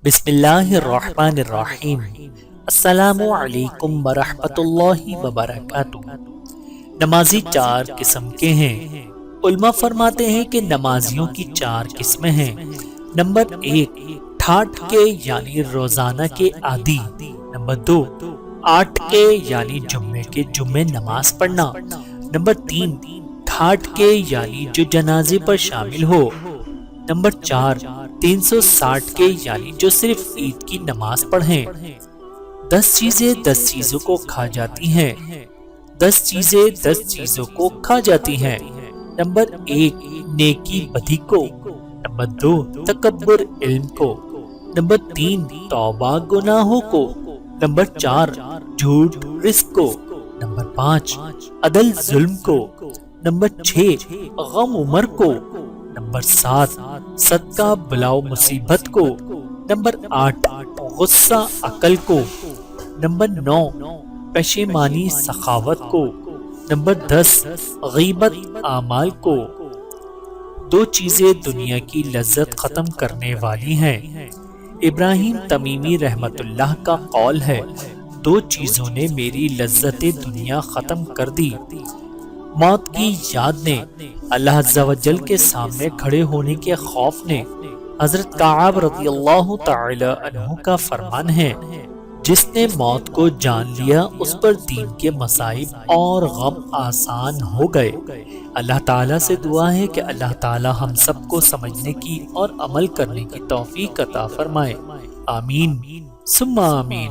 بسم اللہ الرحمن الرحیم۔ السلام علیکم ورحمۃ اللہ وبرکاتہ۔ نمازی چار قسم کے ہیں۔ علماء فرماتے ہیں کہ نمازیوں کی چار قسمیں ہیں۔ نمبر 1، ٹھاٹھ کے یعنی روزانہ کے عادی۔ نمبر 2، 8 کے یعنی جمعے کے جمعے نماز پڑھنا۔ نمبر 3، ٹھاٹھ کے یعنی جو جنازے پر شامل ہو۔ نمبر 4، 360 کے یعنی جو صرف عید کی نماز پڑھیں۔ 10 چیزیں 10 چیزوں کو کھا جاتی ہیں۔ 10 چیزیں 10 چیزوں کو کھا جاتی ہیں۔ نمبر 1، نیکی بدی کو۔ نمبر 2، تکبر علم کو۔ نمبر 3، توبہ گناہوں کو۔ نمبر 4، جھوٹ رزق کو۔ نمبر 5، عدل ظلم کو۔ نمبر 6، غم عمر کو۔ نمبر 7، صدقہ بلاؤ مصیبت کو۔ نمبر 8، غصہ عقل کو۔ نمبر 9، پشیمانی سخاوت کو۔ نمبر 10، غیبت اعمال کو۔ 2 چیزیں دنیا کی لذت ختم کرنے والی ہیں۔ ابراہیم تمیمی رحمت اللہ کا قول ہے، 2 چیزوں نے میری لذت دنیا ختم کر دی، موت کی یاد نے، اللہ عز و جل کے سامنے کھڑے ہونے کے خوف نے۔ حضرت کعب رضی اللہ تعالی عنہ کا فرمان ہے، جس نے موت کو جان لیا اس پر دین کے مصائب اور غم آسان ہو گئے۔ اللہ تعالیٰ سے دعا ہے کہ اللہ تعالیٰ ہم سب کو سمجھنے کی اور عمل کرنے کی توفیق عطا فرمائے۔ آمین ثم آمین۔